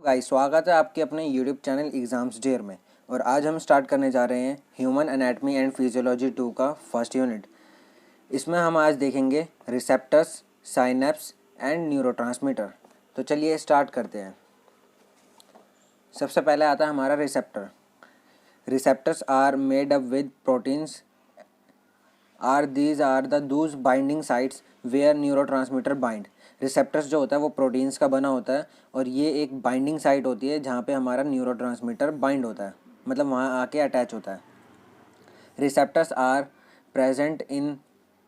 Guys, स्वागत है आपके अपने यूट्यूब चैनल एग्जाम्स डेयर में। और आज हम स्टार्ट करने जा रहे हैं ह्यूमन एनाटमी एंड फिजियोलॉजी 2 का फर्स्ट यूनिट। इसमें हम आज देखेंगे रिसेप्टर्स, साइनेप्स एंड न्यूरोट्रांसमीटर। तो चलिए स्टार्ट करते हैं। सबसे पहले आता है हमारा receptor. Receptors are made up with proteins are the those binding sites where neurotransmitter bind. Receptors जो होता है वो प्रोटीन्स का बना होता है और ये एक बाइंडिंग साइट होती है जहाँ पे हमारा न्यूरोट्रांसमीटर बाइंड होता है, मतलब वहाँ आके अटैच होता है। Receptors are present in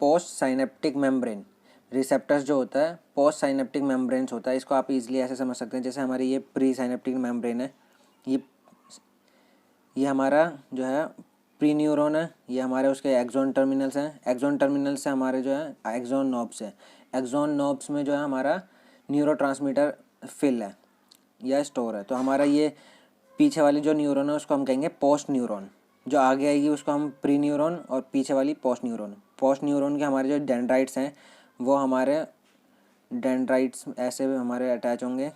post synaptic membrane. Receptors जो होता है पोस्ट साइनेप्टिक मेम्ब्रेन्स होता है। इसको आप इजीली ऐसे समझ सकते हैं, जैसे हमारी ये प्री साइनेप्टिक मेम्ब्रेन है, ये हमारा जो है प्री न्यूरॉन है, ये हमारे उसके एक्सॉन टर्मिनल्स हैं। एक्सॉन टर्मिनल से हमारे जो है एक्सॉन नोब्स है। एक्सॉन नोब्स में जो है हमारा न्यूरोट्रांसमीटर फिल है या स्टोर है। तो हमारा ये पीछे वाली जो न्यूरॉन है उसको हम कहेंगे पोस्ट न्यूरॉन, जो आगे आएगी उसको हम प्री न्यूरॉन, और पीछे वाली पोस्ट न्यूरॉन। पोस्ट न्यूरॉन के हमारे जो डेंड्राइट्स हैं वो हमारे डेंड्राइट्स ऐसे हमारे अटैच होंगे,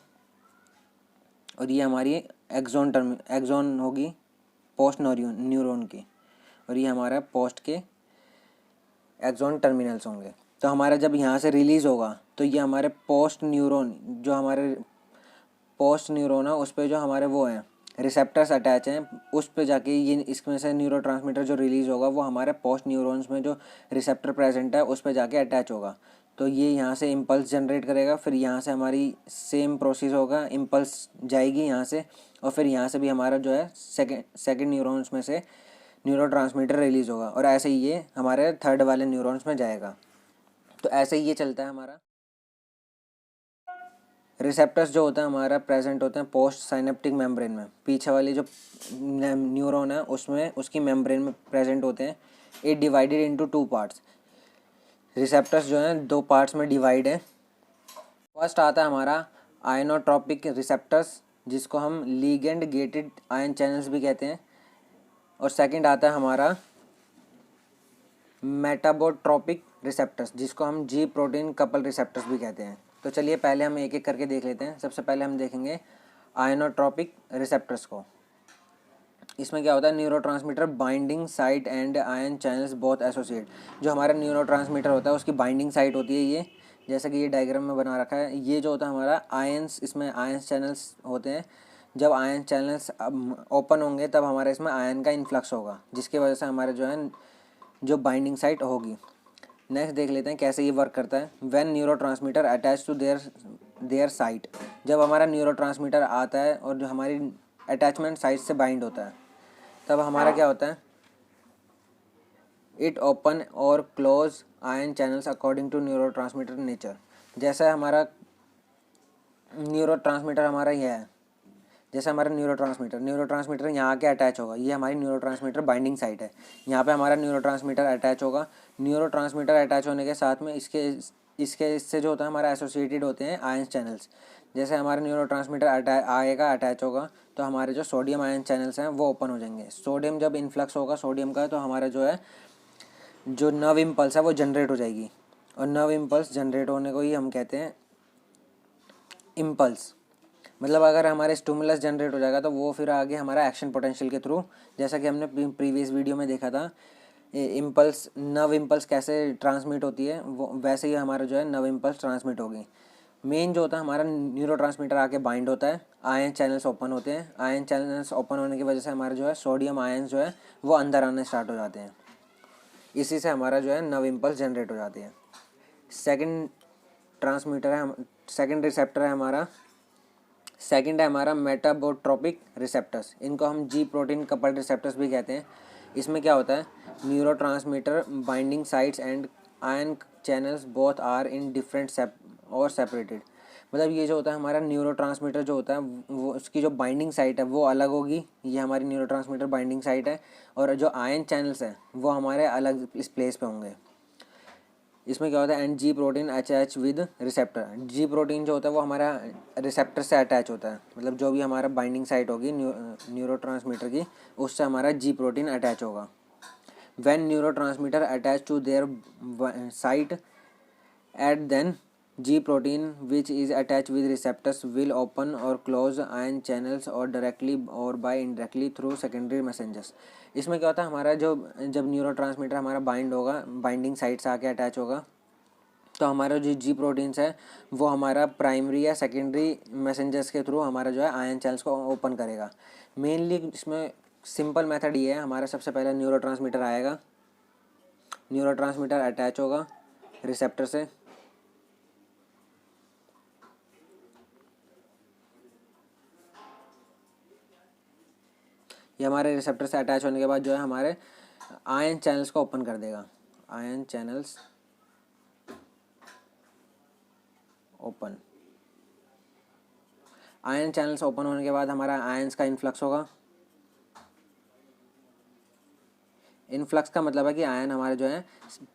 और ये हमारी एक्सॉन होगी पोस्ट न्यूरॉन की, और ये हमारा पोस्ट के एक्सॉन टर्मिनल्स होंगे। तो हमारा जब यहाँ से रिलीज़ होगा तो ये हमारे पोस्ट न्यूरॉन, जो हमारे पोस्ट न्यूरॉन है उस पर जो हमारे वो हैं रिसेप्टर्स अटैच हैं, उस पे जाके ये इसमें से न्यूरोट्रांसमीटर जो रिलीज़ होगा वो हमारे पोस्ट न्यूरॉन्स में जो रिसेप्टर प्रेजेंट है उस पे जाके अटैच होगा। तो ये यहाँ से इम्पल्स जनरेट करेगा, फिर यहाँ से हमारी सेम प्रोसेस होगा, इम्पल्स जाएगी यहाँ से, और फिर यहाँ से भी हमारा जो है सेकेंड न्यूरॉन्स में से न्यूरोट्रांसमीटर रिलीज़ होगा, और ऐसे ही ये हमारे थर्ड वाले न्यूरॉन्स में जाएगा। तो ऐसे ही ये चलता है हमारा। रिसेप्टर्स जो होता है हमारा प्रेजेंट होते हैं पोस्ट साइनेप्टिक मेम्ब्रेन में। पीछे वाली जो न्यूरॉन है उसमें उसकी मेम्ब्रेन में प्रेजेंट होते हैं। It divided into 2 parts. Receptors जो हैं 2 पार्ट्स में डिवाइड है। फर्स्ट आता है हमारा आयनोट्रॉपिक रिसेप्टर्स, जिसको हम लिगेंड गेटेड आयन चैनल्स भी कहते हैं, और सेकंड आता है हमारा मेटाबोट्रोपिक रिसेप्टर्स, जिसको हम जी प्रोटीन कपल रिसेप्टर्स भी कहते हैं। तो चलिए पहले हम एक एक करके देख लेते हैं। सबसे पहले हम देखेंगे आयनोट्रॉपिक रिसेप्टर्स को। इसमें क्या होता है, neurotransmitter binding site and ion channels both associate. जो हमारा न्यूरोट्रांसमीटर होता है उसकी बाइंडिंग साइट होती है ये, जैसा कि ये डायग्राम में बना रखा है। ये जो होता है हमारा आयंस, इसमें आयंस चैनल्स होते हैं। जब आयन चैनल्स ओपन होंगे तब हमारे इसमें आयन का इन्फ्लक्स होगा, जिसकी वजह से हमारे जो है जो बाइंडिंग साइट होगी। नेक्स्ट देख लेते हैं कैसे ये वर्क करता है। When neurotransmitter attach to their site. जब हमारा न्यूरोट्रांसमीटर आता है और जो हमारी अटैचमेंट साइट से बाइंड होता है, तब हमारा क्या होता है, इट ओपन और close ion channels according to neurotransmitter nature. जैसा हमारा न्यूरोट्रांसमीटर हमारा यह है, जैसे हमारा न्यूरोट्रांसमीटर यहाँ आके अटैच होगा। ये हमारी न्यूरोट्रांसमीटर बाइंडिंग साइट है, यहाँ पे हमारा न्यूरोट्रांसमीटर अटैच होगा। न्यूरोट्रांसमीटर अटैच होने के साथ में इससे जो होता है हमारा एसोसिएटेड होते हैं आयन चैनल्स। जैसे हमारा न्यूरोट्रांसमीटर अटैच होगा तो हमारे जो सोडियम आयन चैनल्स हैं वो ओपन हो जाएंगे। सोडियम जब इन्फ्लक्स होगा सोडियम का, तो हमारा जो है जो नर्व इम्पल्स है वो जनरेट हो जाएगी, और नर्व इम्पल्स जनरेट होने को ही हम कहते हैं इम्पल्स। मतलब अगर हमारे स्टिमुलस जनरेट हो जाएगा तो वो फिर आगे हमारा एक्शन पोटेंशियल के थ्रू, जैसा कि हमने प्रीवियस वीडियो में देखा था इम्पल्स, नर्व इम्पल्स कैसे ट्रांसमिट होती है, वो वैसे ही हमारा जो है नर्व इम्पल्स ट्रांसमिट होगी। मेन जो होता है हमारा न्यूरोट्रांसमीटर आके बाइंड होता है, आयन चैनल्स ओपन होते हैं। आयन चैनल्स ओपन होने की वजह से हमारा जो है सोडियम आयन जो है वो अंदर आने स्टार्ट हो जाते हैं। इसी से हमारा जो है नर्व इम्पल्स जनरेट हो जाती है। सेकंड ट्रांसमीटर है, सेकंड रिसेप्टर है हमारा, सेकंड है हमारा मेटाबोट्रोपिक रिसेप्टर्स। इनको हम जी प्रोटीन कपल्ड रिसेप्टर्स भी कहते हैं। इसमें क्या होता है, neurotransmitter binding sites and ion channels both are in different और सेपरेटेड। मतलब ये जो होता है हमारा न्यूरोट्रांसमीटर जो होता है वो उसकी जो बाइंडिंग साइट है वो अलग होगी, ये हमारी न्यूरोट्रांसमीटर बाइंडिंग साइट है, और जो आयन चैनल्स हैं वो हमारे अलग इस प्लेस पे होंगे। इसमें क्या होता है, and ji protein attach with receptor. Ji protein जो होता है वो हमारा रिसेप्टर से अटैच होता है, मतलब जो भी हमारा बाइंडिंग साइट होगी न्यूरोट्रांसमीटर की, उससे हमारा जी प्रोटीन अटैच होगा। When neurotransmitter attach to their site at then G protein which is attach with receptors will open और क्लोज आयन चैनल्स और डायरेक्टली और by indirectly through secondary messengers. इसमें क्या होता है, हमारा जो जब न्यूरोट्रांसमीटर हमारा बाइंड होगा, बाइंडिंग साइट से आके अटैच होगा, तो हमारा जो जी प्रोटीन्स है वो हमारा प्राइमरी या सेकेंडरी मैसेंजर्स के थ्रू हमारा जो है आयन चैनल्स को ओपन करेगा। मेनली इसमें सिंपल मेथड ये है, हमारा सबसे पहले न्यूरोट्रांसमीटर आएगा, न्यूरोट्रांसमीटर अटैच होगा रिसेप्टर से, ये हमारे रिसेप्टर से अटैच होने के बाद जो है हमारे आयन चैनल्स को ओपन कर देगा। Ion channels open, ion channels open होने के बाद हमारा आयंस का इन्फ्लक्स होगा। इन्फ्लक्स का मतलब है कि आयन हमारे जो है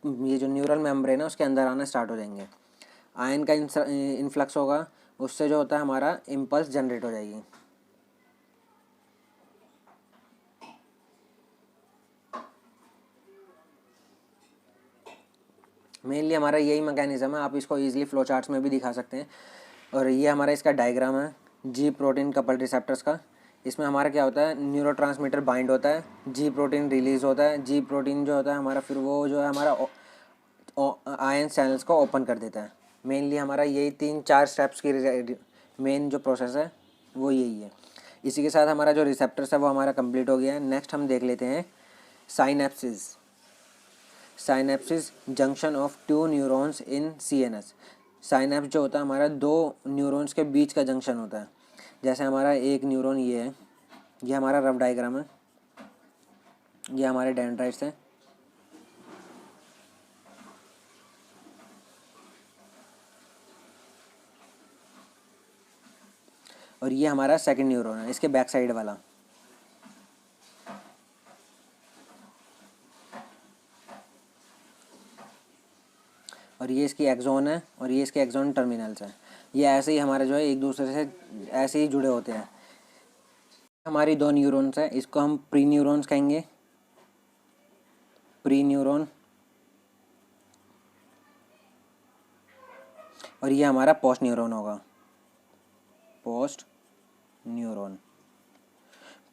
ये जो न्यूरल मेम्ब्रेन है उसके अंदर आना स्टार्ट हो जाएंगे। आयन का इन्फ्लक्स होगा, उससे जो होता है हमारा इम्पल्स जनरेट हो जाएगी। मेनली हमारा यही मैकेनिज्म है, आप इसको इजीली फ्लो चार्ट्स में भी दिखा सकते हैं। और ये हमारा इसका डायग्राम है जी प्रोटीन कपल्ड रिसेप्टर्स का। इसमें हमारा क्या होता है, न्यूरोट्रांसमीटर बाइंड होता है, जी प्रोटीन रिलीज होता है, जी प्रोटीन जो होता है हमारा फिर वो जो है हमारा आयन चैनल्स को ओपन कर देता है। मेनली हमारा यही 3-4 स्टेप्स की मेन जो प्रोसेस है वो यही है। इसी के साथ हमारा जो रिसेप्टर्स है वो हमारा कंप्लीट हो गया है। नेक्स्ट हम देख लेते हैं synapsis. Synapsis junction of two neurons in CNS. Synapse जो होता है हमारा दो न्यूरॉन्स के बीच का जंक्शन होता है। जैसे हमारा एक न्यूरॉन ये है, ये हमारा रफ डायग्राम है, ये हमारे डेंड्राइट्स हैं, और ये हमारा सेकंड न्यूरॉन है इसके बैक साइड वाला। और ये इसकी एक्सोन है और ये इसके एक्सोन टर्मिनल्स हैं। ये ऐसे ही हमारे जो है एक दूसरे से ऐसे ही जुड़े होते हैं। हमारी दो न्यूरॉन्स हैं, इसको हम प्री न्यूरॉन्स कहेंगे, प्री न्यूरॉन। और ये हमारा पोस्ट न्यूरॉन होगा, पोस्ट न्यूरॉन।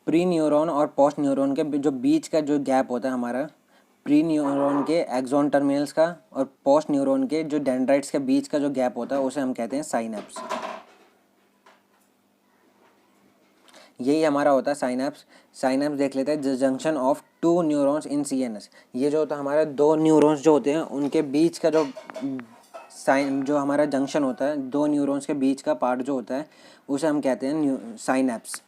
प्री न्यूरॉन और पोस्ट न्यूरॉन के जो बीच का जो गैप होता है हमारा, प्री न्यूरॉन के एक्सोन टर्मिनल्स का और पोस्ट न्यूरॉन के जो डेंड्राइट्स के बीच का जो गैप होता है उसे हम कहते हैं साइनेप्स। यही हमारा होता है साइनेप्स। साइनेप्स देख लेते हैं, the junction of two neurons in CNS. ये जो होता है हमारे दो न्यूरॉन्स जो होते हैं उनके बीच का जो हमारा जंक्शन होता है, दो न्यूरॉन्स के बीच का पार्ट जो होता है उसे हम कहते हैं synapse.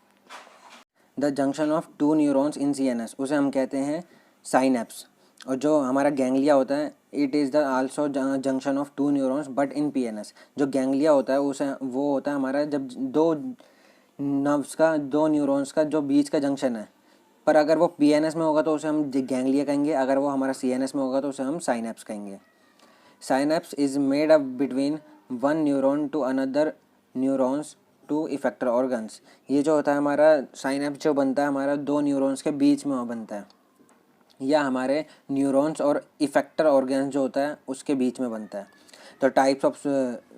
The junction of two neurons in CNS उसे हम कहते हैं साइनेप्स। और जो हमारा गैंग्लिया होता है, it is the also junction of two neurons but in PNS. जो गैंग्लिया होता है उसे वो होता है हमारा जब दो नर्व्स का, दो न्यूरॉन्स का जो बीच का जंक्शन है, पर अगर वो पीएनएस में होगा तो उसे हम गैंग्लिया कहेंगे, अगर वो हमारा सीएनएस में होगा तो उसे हम साइनेप्स कहेंगे। Synapse is made up between one neuron to another neurons to effector organs. ये जो होता है हमारा साइनेप्स जो बनता है हमारा दो न्यूरॉन्स के बीच में बनता है, या हमारे न्यूरॉन्स और इफेक्टर ऑर्गन्स जो होता है उसके बीच में बनता है। तो टाइप्स ऑफ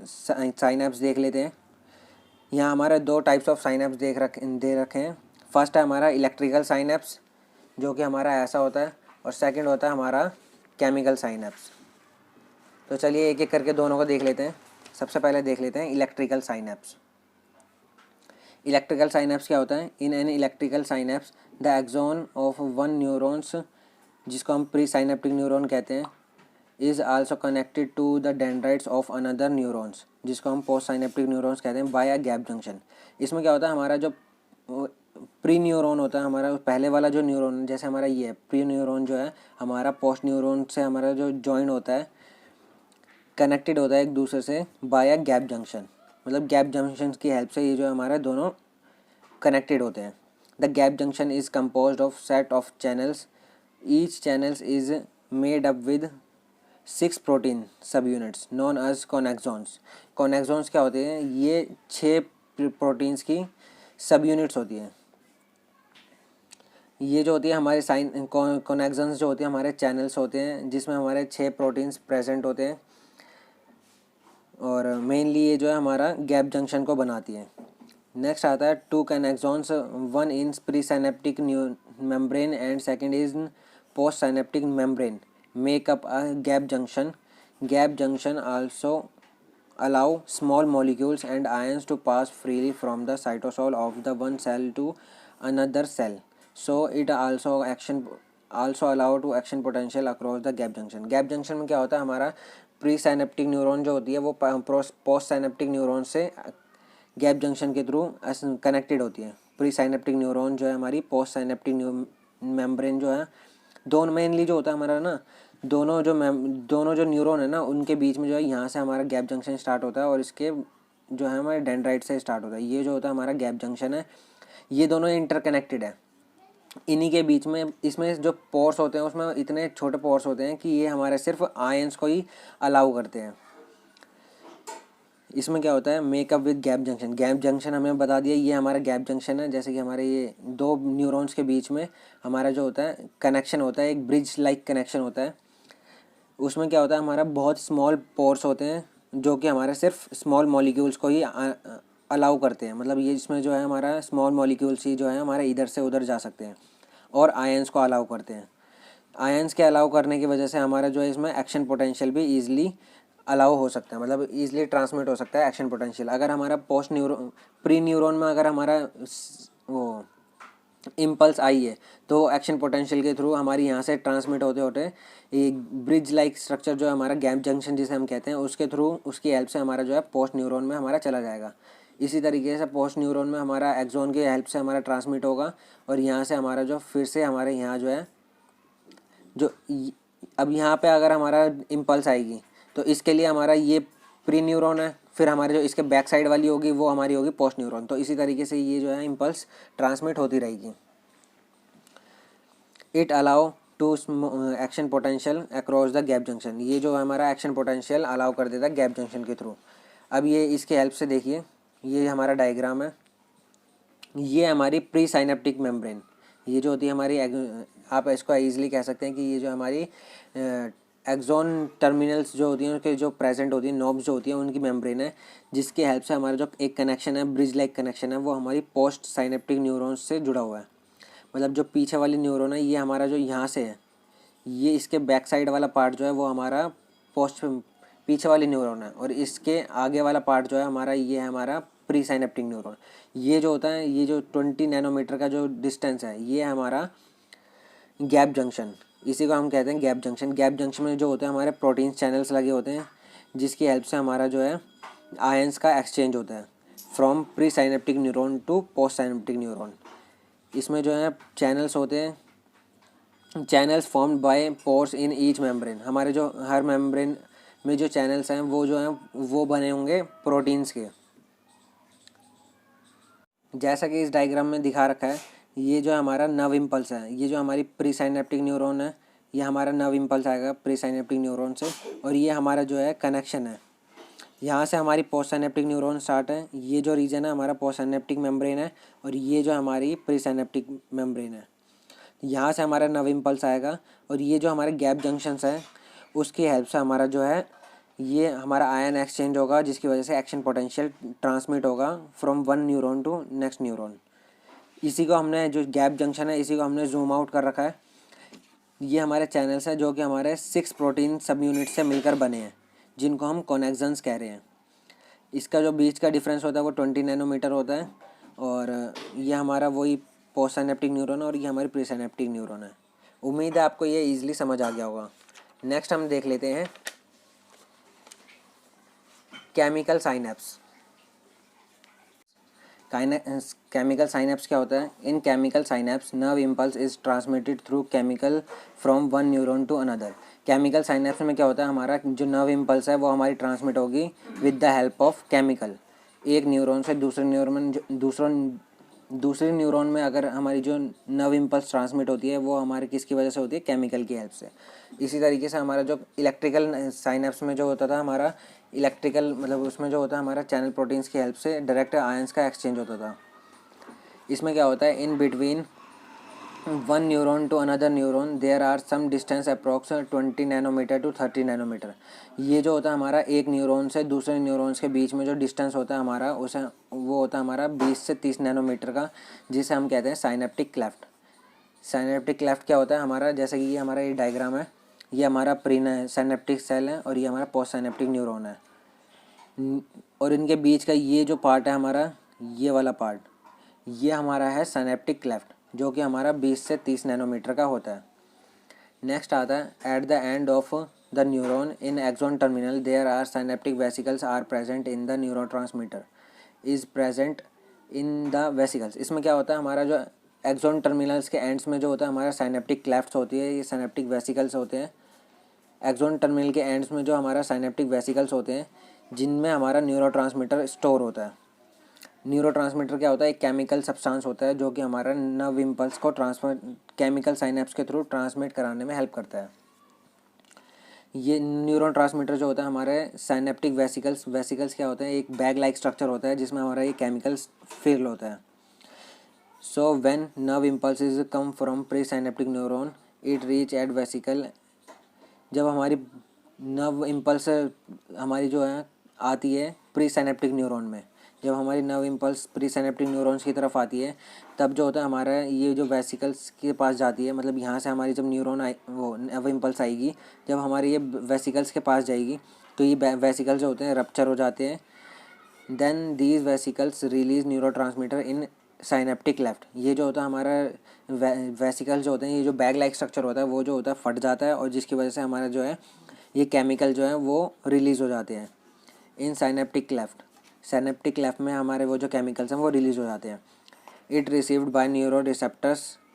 साइनेप्स देख लेते हैं। यहाँ हमारे दो टाइप्स ऑफ साइनेप्स दे रखे हैं। फर्स्ट है हमारा इलेक्ट्रिकल साइनेप्स जो कि हमारा ऐसा होता है, और सेकंड होता है हमारा केमिकल साइनेप्स। तो चलिए एक एक करके दोनों को देख लेते हैं। सबसे पहले देख लेते हैं इलेक्ट्रिकल साइनेप्स। इलेक्ट्रिकल साइनेप्स क्या होता है, in an electrical synapse the axon of one neurons, जिसको हम प्री साइनेप्टिक न्यूरॉन कहते हैं, is also connected to the dendrites of another neurons, जिसको हम पोस्ट साइनेप्टिक न्यूरॉन्स कहते हैं, बाय अ गैप जंक्शन। इसमें क्या होता है, हमारा जो प्री न्यूरॉन होता है, हमारा पहले वाला जो न्यूरॉन, जैसे हमारा ये है प्री न्यूरॉन, जो है हमारा पोस्ट न्यूरॉन से हमारा जो जॉइन होता है, कनेक्टेड होता है एक दूसरे से बाय अ गैप जंक्शन। मतलब गैप जंक्शन की हेल्प से ये जो हमारे दोनों कनेक्टेड होते हैं। The gap junction is composed of set of channels, each channels is made up with 6 protein सब यूनिट्स नॉन एज कॉनेक्सॉन्स। कॉनेक्सॉन्स क्या होते हैं, ये 6 प्रोटीन्स की सब यूनिट्स होती हैं। ये जो होती है हमारे कॉनेक्सॉन्स जो होती है हमारे चैनल्स होते हैं, जिसमें हमारे 6 प्रोटीन्स प्रेजेंट होते हैं। और मेनली ये जो है हमारा गैप जंक्शन को बनाती है। नेक्स्ट आता है two can axons, one in pre synaptic membrane and second is post synaptic membrane make up a gap junction. Gap junction also allow small molecules and ions to pass freely from the cytosol of the one cell to another cell, so it also allow to action potential across the gap junction। Gap junction में क्या होता है, हमारा pre synaptic neuron जो होती है वो post synaptic neuron से गैप जंक्शन के थ्रू कनेक्टेड होती है। प्री साइनेप्टिक न्यूरॉन जो है हमारी पोस्ट साइनेप्टिक मेम्ब्रेन जो है, दोनों मेनली जो होता है हमारा ना, दोनों जो न्यूरॉन है ना उनके बीच में जो है यहाँ से हमारा गैप जंक्शन स्टार्ट होता है और इसके जो है हमारे डेंड्राइट से स्टार्ट होता है। ये जो होता है हमारा गैप जंक्शन है, ये दोनों इंटरकनेक्टेड है। इन्हीं के बीच में इसमें जो पोर्स होते हैं उसमें इतने छोटे पोर्स होते हैं कि ये हमारे सिर्फ आयंस को ही अलाउ करते हैं। इसमें क्या होता है, makeup with gap junction. Gap junction हमें बता दिया, ये हमारा गैप जंक्शन है। जैसे कि हमारे ये दो न्यूरॉन्स के बीच में हमारा जो होता है कनेक्शन होता है, एक ब्रिज लाइक कनेक्शन होता है। उसमें क्या होता है, हमारा बहुत स्मॉल पोर्स होते हैं जो कि हमारे सिर्फ स्मॉल मॉलिक्यूल्स को ही अलाउ करते हैं। मतलब ये इसमें जो है हमारा स्मॉल मॉलिक्यूल्स ही जो है हमारे इधर से उधर जा सकते हैं और आयंस को अलाउ करते हैं। आयंस के अलाउ करने की वजह से हमारा जो है इसमें एक्शन पोटेंशियल भी ईजिली अलाउ हो सकता है, मतलब ईजिली ट्रांसमिट हो सकता है एक्शन पोटेंशियल। अगर हमारा प्री न्यूरॉन में अगर हमारा वो इम्पल्स आई है तो एक्शन पोटेंशियल के थ्रू हमारी यहाँ से ट्रांसमिट होते होते एक ब्रिज लाइक स्ट्रक्चर जो है हमारा गैप जंक्शन जिसे हम कहते हैं, उसके थ्रू उसकी हेल्प से हमारा जो है पोस्ट न्यूरॉन में हमारा चला जाएगा। इसी तरीके से पोस्ट न्यूरॉन में हमारा एक्सॉन की हेल्प से हमारा ट्रांसमिट होगा और यहाँ से हमारा जो फिर से हमारे यहाँ जो है जो अब यहाँ पे अगर हमारा इम्पल्स आएगी तो इसके लिए हमारा ये प्री न्यूरॉन है, फिर हमारे जो इसके बैक साइड वाली होगी वो हमारी होगी पोस्ट न्यूरॉन। तो इसी तरीके से ये जो है इम्पल्स ट्रांसमिट होती रहेगी। It allow to action potential across the gap junction. ये जो हमारा एक्शन पोटेंशियल अलाउ कर देता है गैप जंक्शन के थ्रू। अब ये इसके हेल्प से देखिए, ये हमारा डायग्राम है, ये हमारी प्री साइनेप्टिक मेम्ब्रेन, ये जो होती है हमारी आप इसको ईजिली कह सकते हैं कि ये जो हमारी एक्सॉन टर्मिनल्स जो होती हैं उनके जो प्रेजेंट होती हैं नोब्स जो होती हैं उनकी मेम्ब्रेन है, जिसकी हेल्प से हमारा जो एक कनेक्शन है ब्रिज लाइक कनेक्शन है वो हमारी पोस्ट साइनेप्टिक न्यूरॉन्स से जुड़ा हुआ है। मतलब जो पीछे वाली न्यूरॉन है ये हमारा जो यहाँ से है, ये इसके बैक साइड वाला पार्ट जो है वो हमारा पीछे वाली न्यूरॉन है और इसके आगे वाला पार्ट जो है हमारा ये है हमारा प्री साइनेप्टिक न्यूरॉन। ये जो होता है, ये जो 20 नैनोमीटर का जो डिस्टेंस है ये हमारा गैप जंक्शन, इसी को हम कहते हैं गैप जंक्शन। गैप जंक्शन में जो होते हैं हमारे प्रोटीन चैनल्स लगे होते हैं जिसकी हेल्प से हमारा जो है आयंस का एक्सचेंज होता है from pre synaptic neuron to post synaptic neuron. इसमें जो है चैनल्स होते हैं, channels formed by pores in each membrane. हमारे जो हर मेम्ब्रेन में जो चैनल्स हैं वो जो हैं वो बने होंगे प्रोटीन्स के। जैसा कि इस डायग्राम में दिखा रखा है, ये जो हमारा नर्व इम्पल्स है, ये जो हमारी प्री साइनेप्टिक न्यूरॉन है, ये हमारा नर्व इम्पल्स आएगा प्री साइनेप्टिक न्यूरॉन से और ये हमारा जो है कनेक्शन है। यहाँ से हमारी पोस्ट साइनेप्टिक न्यूरॉन स्टार्ट है, ये जो रीजन है हमारा पोस्ट साइनेप्टिक मेम्ब्रेन है और ये जो हमारी प्री साइनेप्टिक मेम्ब्रेन है। यहाँ से हमारा नर्व इम्पल्स आएगा और ये जो हमारे गैप जंक्शंस हैं उसकी हेल्प से हमारा जो है ये हमारा आयन एक्सचेंज होगा, जिसकी वजह से एक्शन पोटेंशियल ट्रांसमिट होगा from one neuron to next neuron. इसी को हमने जो गैप जंक्शन है इसी को हमने जूम आउट कर रखा है। ये हमारे चैनल्स हैं जो कि हमारे 6 प्रोटीन सब यूनिट से मिलकर बने हैं जिनको हम कॉनेक्शंस कह रहे हैं। इसका जो बीच का डिफरेंस होता है वो 20 नैनोमीटर होता है और ये हमारा वही पोस्ट साइनेप्टिक न्यूरॉन और ये हमारी प्री साइनेप्टिक न्यूरॉन है। उम्मीद है आपको ये ईजिली समझ आ गया होगा। नेक्स्ट हम देख लेते हैं केमिकल साइनेप्स। केमिकल साइनेप्स क्या होता है? In chemical synapse nerve impulse is transmitted through chemical from one neuron to another. Chemical synapse में क्या होता है, हमारा जो नर्व इम्पल्स है वो हमारी ट्रांसमिट होगी with the help of chemical. एक न्यूरॉन से दूसरे न्यूरॉन में अगर हमारी जो नर्व इम्पल्स ट्रांसमिट होती है वो हमारे किसकी वजह से होती है? केमिकल की हेल्प से। इसी तरीके से हमारा जो इलेक्ट्रिकल साइनेप्स में जो होता था हमारा इलेक्ट्रिकल मतलब उसमें जो होता है हमारा चैनल प्रोटीन्स की हेल्प से डायरेक्ट आयंस का एक्सचेंज होता था। इसमें क्या होता है, in between one neuron to another neuron there are some distance approx 20 nanometer to 30 nanometer. ये जो होता है हमारा एक न्यूरॉन से दूसरे न्यूरॉन्स के बीच में जो डिस्टेंस होता है हमारा, उसे वो होता है हमारा 20 से 30 नैनोमीटर का, जिसे हम कहते हैं साइनेप्टिक क्लेफ्ट। साइनेप्टिक क्लेफ्ट क्या होता है हमारा, जैसे कि ये हमारा ये डायग्राम है, ये हमारा प्री साइनेप्टिक सेल है और ये हमारा पोस्ट साइनेप्टिक न्यूरॉन है। और इनके बीच का ये जो पार्ट है हमारा, ये वाला पार्ट, ये हमारा है साइनेप्टिक क्लेफ्ट, जो कि हमारा 20 से 30 नैनोमीटर का होता है। नेक्स्ट आता है at the end of the neuron in axon terminal there are synaptic vesicles are present in the neurotransmitter is present in the vesicles. इसमें क्या होता है हमारा जो एक्सॉन टर्मिनल्स के एंड्स में जो होता है हमारा साइनेप्टिक क्लेफ्ट्स होती है, ये साइनेप्टिक वेसिकल्स होते हैं। एक्सॉन टर्मिनल के एंड्स में जो हमारा साइनेप्टिक वेसिकल्स होते हैं, जिनमें हमारा न्यूरोट्रांसमीटर स्टोर होता है। न्यूरोट्रांसमीटर क्या होता है, एक केमिकल सब्सटेंस होता है जो कि हमारा नर्व इम्पल्स को ट्रांसफर केमिकल साइनेप्स के थ्रू ट्रांसमिट कराने में हेल्प करता है। ये न्यूरोट्रांसमीटर जो होता है हमारे साइनेप्टिक वेसिकल्स क्या होते हैं, एक बैग लाइक स्ट्रक्चर होता है जिसमें हमारा ये केमिकल्स फिल होता है। So when nerve impulse is come from pre synaptic neuron it reach at vesicle. जब हमारी नर्व इम्पल्स हमारी जो है आती है प्री साइनेप्टिक न्यूरॉन में, जब हमारी nerve impulse pre synaptic neurons की तरफ आती है, तब जो होता है हमारा ये जो वेसिकल्स के पास जाती है, मतलब यहाँ से हमारी जब न्यूरॉन आई वो नर्व इम्पल्स आएगी, जब हमारी ये वेसिकल्स के पास जाएगी तो ये वेसिकल्स जो होते हैं रप्चर हो जाते हैं। Then these vesicles release neurotransmitter in synaptic cleft. ये जो होता है हमारा वेसिकल्स जो होते हैं, ये जो बैग लाइक स्ट्रक्चर होता है वो जो होता है फट जाता है, और जिसकी वजह से हमारा जो है ये केमिकल जो है वो रिलीज़ हो जाते हैं इन साइनेप्टिक क्लेफ्ट। साइनेप्टिक क्लेफ्ट में हमारे वो जो केमिकल्स हैं वो रिलीज़ हो जाते हैं। It received by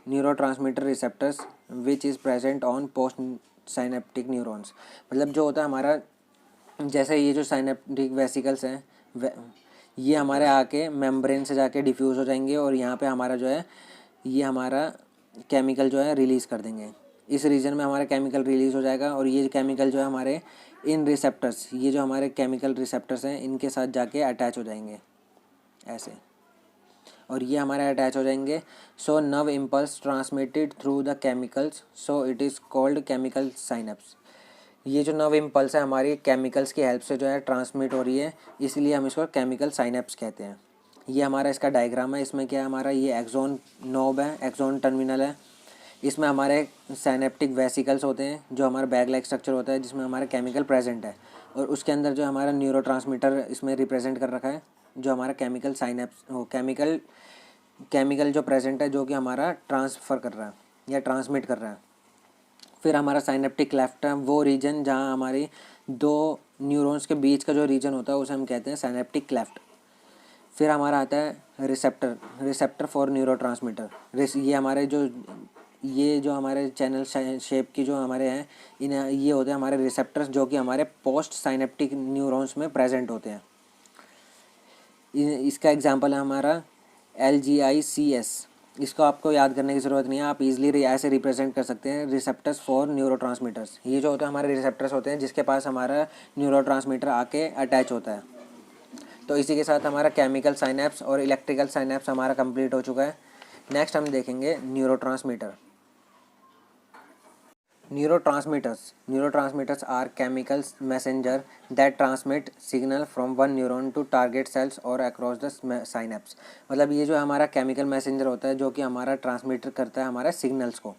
neurotransmitter receptors which is present on post synaptic neurons. मतलब जो होता है हमारा, जैसे ये जो साइनेप्टिक वेसिकल्स हैं ये हमारे आके मेम्ब्रेन से जाके डिफ्यूज़ हो जाएंगे और यहाँ पे हमारा जो है ये हमारा केमिकल जो है रिलीज़ कर देंगे। इस रीजन में हमारा केमिकल रिलीज़ हो जाएगा और ये केमिकल जो है हमारे इन रिसेप्टर्स, ये जो हमारे केमिकल रिसेप्टर्स हैं इनके साथ जाके अटैच हो जाएंगे ऐसे, और ये हमारे अटैच हो जाएंगे। So nerve impulse transmitted through the chemicals, so it is called chemical synapse. ये जो नर्व इम्पल्स है हमारी केमिकल्स की हेल्प से जो है ट्रांसमिट हो रही है, इसलिए हम इसको केमिकल साइनेप्स कहते हैं। ये हमारा इसका डायग्राम है। इसमें क्या है हमारा, ये एक्सोन नोब है, एक्सोन टर्मिनल है। इसमें हमारे साइनेप्टिक वेसिकल्स होते हैं जो हमारा बैग लाइक स्ट्रक्चर होता है जिसमें हमारा केमिकल प्रेजेंट है, और उसके अंदर जो हमारा न्यूरोट्रांसमीटर इसमें रिप्रेजेंट कर रखा है, जो हमारा केमिकल साइनेप्स केमिकल जो प्रेजेंट है जो कि हमारा ट्रांसफ़र कर रहा है या ट्रांसमिट कर रहा है। फिर हमारा साइनेप्टिक क्लेफ्ट है, वो रीजन जहाँ हमारी दो न्यूरॉन्स के बीच का जो रीजन होता है उसे हम कहते हैं साइनेप्टिक क्लेफ्ट। फिर हमारा आता है रिसेप्टर फॉर न्यूरोट्रांसमीटर। ये जो हमारे चैनल शेप की जो हमारे हैं ये होते हैं हमारे रिसेप्टर्स, जो कि हमारे पोस्ट साइनेप्टिक न्यूरॉन्स में प्रेजेंट होते हैं। इसका एग्जांपल है हमारा LGICS। इसको आपको याद करने की ज़रूरत नहीं है, आप इजीली ऐसे रिप्रेजेंट कर सकते हैं, रिसेप्टर्स फॉर न्यूरोट्रांसमीटर्स। ये जो होता है हमारे रिसेप्टर्स होते हैं जिसके पास हमारा न्यूरोट्रांसमीटर आके अटैच होता है। तो इसी के साथ हमारा केमिकल साइनेप्स और इलेक्ट्रिकल साइनेप्स हमारा कंप्लीट हो चुका है। नेक्स्ट हम देखेंगे neurotransmitter. Neurotransmitters are chemical messenger that transmit signal from one neuron to target cells or across the synapse। मतलब ये जो हमारा केमिकल मैसेंजर होता है जो कि हमारा ट्रांसमिट करता है हमारे सिग्नल्स को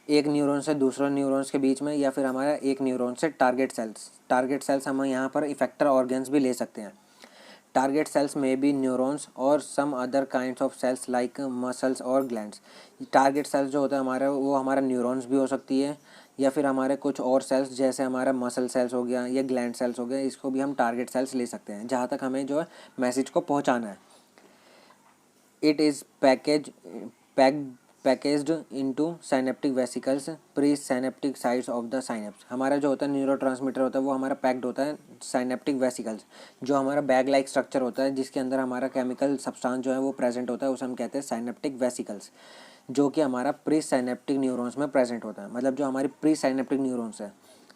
एक न्यूरॉन से दूसरे न्यूरॉन्स के बीच में, या फिर हमारा एक न्यूरॉन से टारगेट सेल्स हम यहाँ पर इफेक्टर ऑर्गन्स भी ले सकते हैं। टारगेट सेल्स में बी न्यूरॉन्स और some other kinds of cells like muscles और ग्लैंड्स। टारगेट सेल्स जो होता है हमारा वो हमारा न्यूरॉन्स भी हो सकती है, या फिर हमारे कुछ और सेल्स जैसे हमारा मसल सेल्स हो गया या ग्लैंड सेल्स हो गया, इसको भी हम टारगेट सेल्स ले सकते हैं जहाँ तक हमें जो है मैसेज को पहुँचाना है। It is packaged into synaptic vesicles pre synaptic sides of the synapse. हमारा जो होता है न्यूरोट्रांसमीटर होता है वो हमारा पैक्ड होता है साइनेप्टिक वेसिकल्स, जो हमारा बैग लाइक स्ट्रक्चर होता है जिसके अंदर हमारा केमिकल सब्सटेंस जो है वो प्रेजेंट होता है, उसे हम कहते हैं साइनेप्टिक वेसिकल्स, जो कि हमारा प्री साइनेप्टिक न्यूरॉन्स में प्रेजेंट होता है। मतलब जो हमारी प्री साइनेप्टिक न्यूरॉन्स है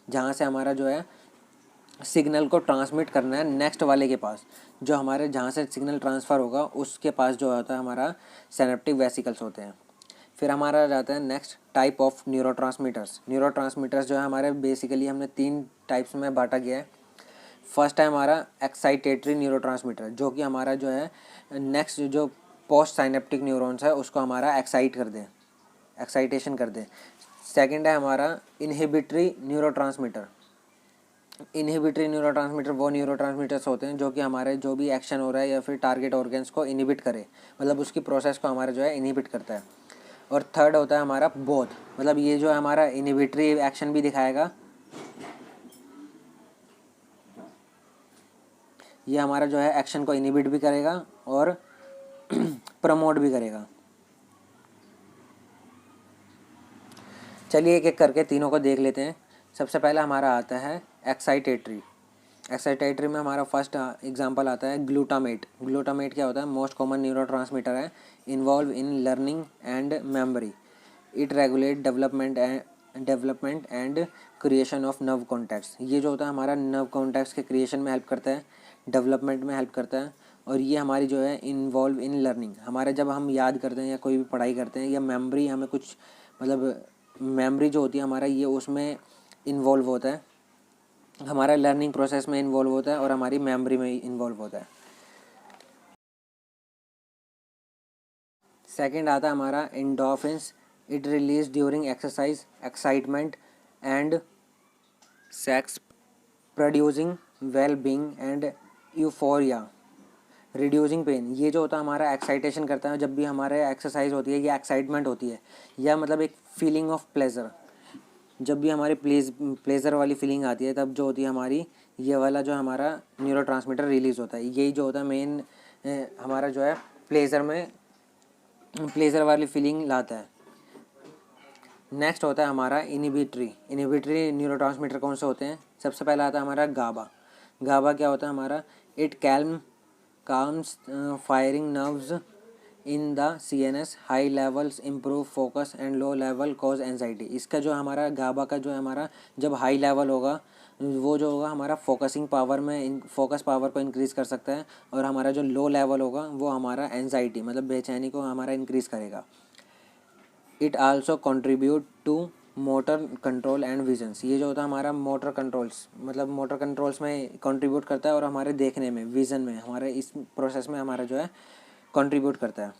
जहाँ से हमारा जो है सिग्नल को ट्रांसमिट करना है नेक्स्ट वाले के पास, जो हमारे जहाँ से सिग्नल ट्रांसफ़र होगा उसके पास जो होता है हमारा साइनेप्टिक वेसिकल्स होते हैं। फिर हमारा आ जाता है next type of neurotransmitters. Neurotransmitters जो है हमारे बेसिकली हमने 3 टाइप्स में बांटा गया है। फर्स्ट है हमारा एक्साइटेटरी न्यूरोट्रांसमीटर, जो कि हमारा जो है नेक्स्ट जो पोस्ट साइनेप्टिक न्यूरॉन्स है उसको हमारा एक्साइटेशन कर दें। सेकंड है हमारा इनहिबिटरी न्यूरोट्रांसमीटर। इनहिबिटरी न्यूरोट्रांसमीटर वो न्यूरोट्रांसमीटर्स होते हैं जो कि हमारे जो भी एक्शन हो रहा है या फिर टारगेट ऑर्गन्स को इनहिबिट करे, मतलब उसकी प्रोसेस को हमारा जो है इनहिबिट करता है। और थर्ड होता है हमारा बोथ, मतलब ये जो है हमारा इनहिबिटरी एक्शन भी दिखाएगा, ये हमारा जो है एक्शन को इनहिबिट भी करेगा और प्रमोट भी करेगा। चलिए एक एक करके तीनों को देख लेते हैं। सबसे पहला हमारा आता है एक्साइटेटरी। एक्साइटेटरी में हमारा फर्स्ट एग्जांपल आता है ग्लूटामेट। ग्लूटामेट क्या होता है? मोस्ट कॉमन न्यूरोट्रांसमीटर है, involve in learning and memory. It regulate development and creation of nerve contacts. ये जो होता है हमारा नर्व कॉन्टैक्ट्स के क्रिएशन में हेल्प करता है, डेवलपमेंट में हेल्प करता है, और ये हमारी जो है इन्वॉल्व इन लर्निंग, हमारे जब हम याद करते हैं या कोई भी पढ़ाई करते हैं या मेमोरी, हमें कुछ मतलब मेमोरी जो होती है हमारा ये उसमें इन्वॉल्व होता है, हमारा लर्निंग प्रोसेस में इन्वॉल्व होता है और हमारी मेमोरी में इन्वॉल्व होता है। सेकंड आता है हमारा endorphins. It release during exercise, excitement and sex, producing well being and euphoria, reducing pain. ये जो होता है हमारा एक्साइटेशन करता है जब भी हमारे एक्सरसाइज होती है या एक्साइटमेंट होती है, या मतलब एक फीलिंग ऑफ प्लेजर, जब भी हमारी प्लेजर वाली फीलिंग आती है तब जो होती है हमारी ये वाला जो हमारा न्यूरोट्रांसमीटर रिलीज़ होता है। यही जो होता है मेन हमारा जो है प्लेजर वाली फीलिंग लाता है। नेक्स्ट होता है हमारा इनहिबिटरी न्यूरोट्रांसमीटर कौन से होते हैं? सबसे पहला आता है हमारा गाबा। गाबा क्या होता है हमारा? It calms firing nerves in the CNS, high levels improve focus and low level cause anxiety. इसका जो हमारा गाबा का जो है हमारा जब हाई लेवल होगा वो जो होगा हमारा फोकस पावर को इंक्रीज़ कर सकता है, और हमारा जो लो लेवल होगा वो हमारा एंजाइटी मतलब बेचैनी को हमारा इंक्रीज़ करेगा। It also contribute to motor control and visions. ये जो होता है हमारा मोटर कंट्रोल्स में कंट्रीब्यूट करता है और हमारे देखने में, विज़न में, हमारे इस प्रोसेस में हमारा जो है कंट्रीब्यूट करता है।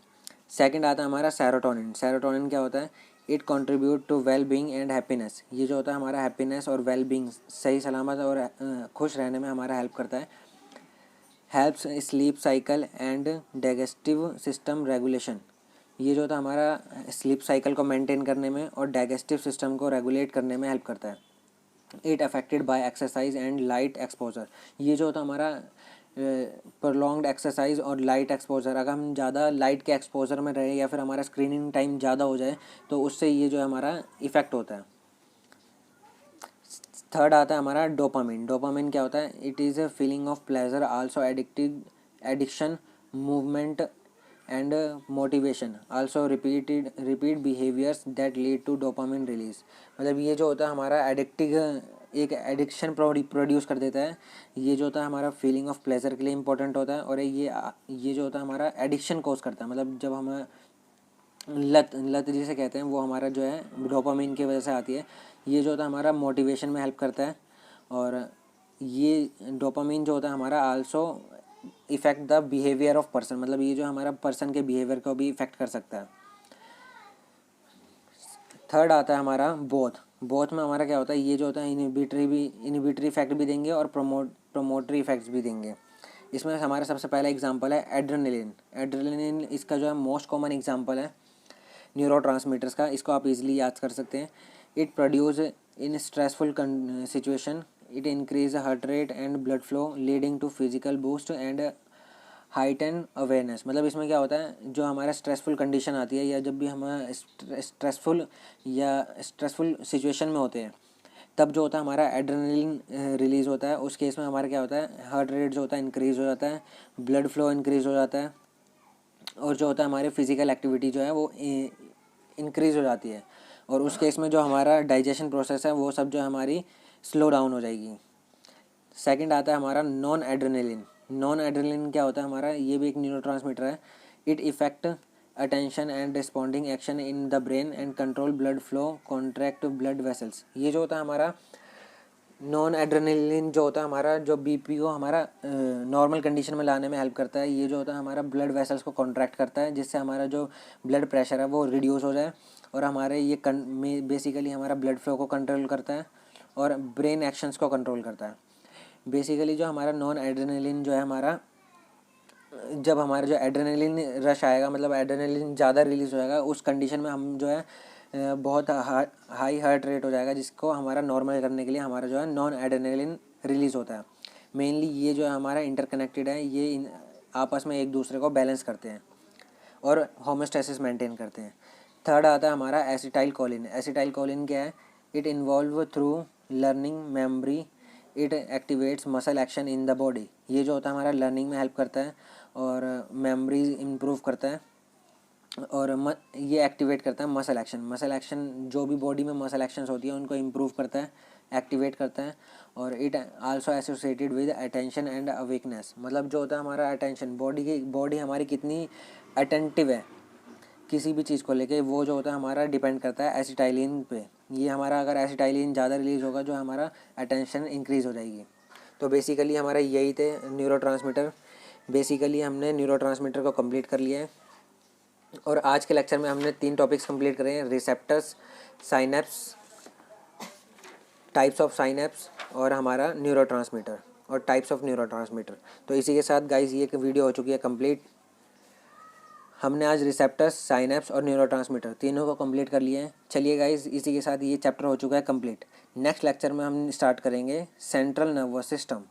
सेकंड आता है हमारा सेरोटोनिन। सेरोटोनिन क्या होता है? It contribute to well being and happiness. ये जो होता है हमारा हैप्पीनेस और वेल बीइंग, सही सलामत और खुश रहने में हमारा हेल्प करता है। Helps sleep cycle and digestive system regulation. ये जो था हमारा स्लीप साइकिल को मेंटेन करने में और डाइजेस्टिव सिस्टम को रेगुलेट करने में हेल्प करता है। It affected by exercise and light exposure. ये जो होता है हमारा प्रोलॉन्ग्ड एक्सरसाइज और लाइट एक्सपोजर, अगर हम ज़्यादा लाइट के एक्सपोजर में रहे या फिर हमारा स्क्रीनिंग टाइम ज़्यादा हो जाए तो उससे ये जो है हमारा इफ़ेक्ट होता है। थर्ड आता है हमारा डोपामिन। डोपामिन क्या होता है? It is a feeling of pleasure, also addiction, movement and motivation, also repeat behaviours that lead to dopamine release. मतलब ये जो होता है हमारा एक एडिक्शन प्रोड्यूस कर देता है। ये जो होता है हमारा फीलिंग ऑफ प्लेजर के लिए इंपॉर्टेंट होता है, और ये जो होता है हमारा एडिक्शन कोज करता है, मतलब जब हमें लत जिसे कहते हैं वो हमारा जो है डोपामिन की वजह से आती है। ये जो होता है हमारा मोटिवेशन में हेल्प करता है, और ये डोपामिन जो होता है हमारा also effect the behaviour of person, मतलब ये जो हमारा पर्सन के बिहेवियर को भी इफेक्ट कर सकता है। थर्ड आता है हमारा बोथ में हमारा क्या होता है? ये जो होता है इनहिबिटरी इफेक्ट भी देंगे और प्रोमोटरी इफेक्ट्स भी देंगे। इसमें हमारा सबसे पहला एग्जांपल है एड्रेनलिन। एड्रेनलिन इसका जो है मोस्ट कॉमन एग्जांपल है न्यूरोट्रांसमीटर्स का, इसको आप इजीली याद कर सकते हैं। It produce in stressful situation, it increase heart rate and blood flow leading to physical boost and heighten awareness. मतलब इसमें क्या होता है? जो हमारा स्ट्रेसफुल कंडीशन आती है या जब भी हम स्ट्रेसफुल सिचुएशन में होते हैं तब जो होता है हमारा एड्रेनलिन रिलीज़ होता है। उस केस में हमारा क्या होता है? हार्ट रेट जो होता है इंक्रीज़ हो जाता है, ब्लड फ्लो इंक्रीज़ हो जाता है, और जो होता है हमारी फिज़िकल एक्टिविटी जो है वो इंक्रीज़ हो जाती है, और उस केस में जो हमारा डाइजेशन प्रोसेस है वो सब जो हमारी स्लो डाउन हो जाएगी। सेकंड आता है हमारा नॉन एड्रेनलिन क्या होता है हमारा? ये भी एक न्यूरोट्रांसमीटर है। It effect attention and responding action in the brain and control blood flow, contract blood vessels. ये जो होता है हमारा नॉन एड्रेनलिन जो होता है हमारा, जो बीपी को हमारा नॉर्मल कंडीशन में लाने में हेल्प करता है। ये जो होता है हमारा ब्लड वेसल्स को कॉन्ट्रैक्ट करता है, जिससे हमारा जो ब्लड प्रेशर है वो रिड्यूस हो जाए, और हमारे ये बेसिकली हमारा ब्लड फ्लो को कंट्रोल करता है और ब्रेन एक्शंस को कंट्रोल करता है। बेसिकली जो हमारा नॉन एड्रेनलिन जो है हमारा, जब हमारा जो एड्रेनलिन रश आएगा, मतलब एड्रेनलिन ज़्यादा रिलीज़ हो जाएगा, उस कंडीशन में हम जो है बहुत हाई हार्ट रेट हो जाएगा, जिसको हमारा नॉर्मल करने के लिए हमारा जो है नॉन एड्रेनलिन रिलीज़ होता है। मेनली ये जो है हमारा इंटरकनेक्टेड है, ये आपस में एक दूसरे को बैलेंस करते हैं और होमोस्टैसिस मेंटेन करते हैं। थर्ड आता है हमारा एसिटाइल कोलिन। एसिटाइल कोलिन क्या है? It involve through learning memory, it activates muscle action in the body. ये जो होता है हमारा लर्निंग में हेल्प करता है और मेमोरी इम्प्रूव करता है, और ये एक्टिवेट करता है मसल एक्शन। मसल एक्शन जो भी बॉडी में मसल एक्शंस होती है उनको इम्प्रूव करता है, एक्टिवेट करता है। और it also associated with attention and awakeness. मतलब जो होता है हमारा अटेंशन, बॉडी हमारी कितनी अटेंटिव है किसी भी चीज़ को लेके, वो जो होता है हमारा डिपेंड करता है एसिटाइलिन पे। ये हमारा अगर एसिटाइलिन ज़्यादा रिलीज़ होगा, जो हमारा अटेंशन इंक्रीज़ हो जाएगी। तो बेसिकली हमारा यही थे न्यूरोट्रांसमीटर। बेसिकली हमने न्यूरोट्रांसमीटर को कंप्लीट कर लिया है, और आज के लेक्चर में हमने 3 टॉपिक्स कंप्लीट करे हैं: receptors, synapse, types of synapse, और हमारा न्यूरोट्रांसमीटर और टाइप्स ऑफ न्यूरोट्रांसमीटर। तो इसी के साथ गाइस ये वीडियो हो चुकी है कंप्लीट। हमने आज रिसेप्टर्स, साइनेप्स और न्यूरोट्रांसमीटर तीनों को कंप्लीट कर लिए हैं। चलिए गाइस, इसी के साथ ये चैप्टर हो चुका है कंप्लीट। नेक्स्ट लेक्चर में हम स्टार्ट करेंगे सेंट्रल नर्वस सिस्टम।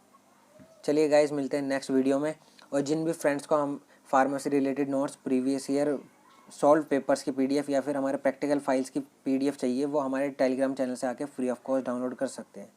चलिए गाइस, मिलते हैं नेक्स्ट वीडियो में। और जिन भी फ्रेंड्स को हम pharmacy related notes, previous year solve papers की पीडीएफ या फिर हमारे प्रैक्टिकल फाइल्स की पीडीएफ चाहिए, वो हमारे टेलीग्राम चैनल से आके फ्री ऑफ कॉस्ट डाउनलोड कर सकते हैं।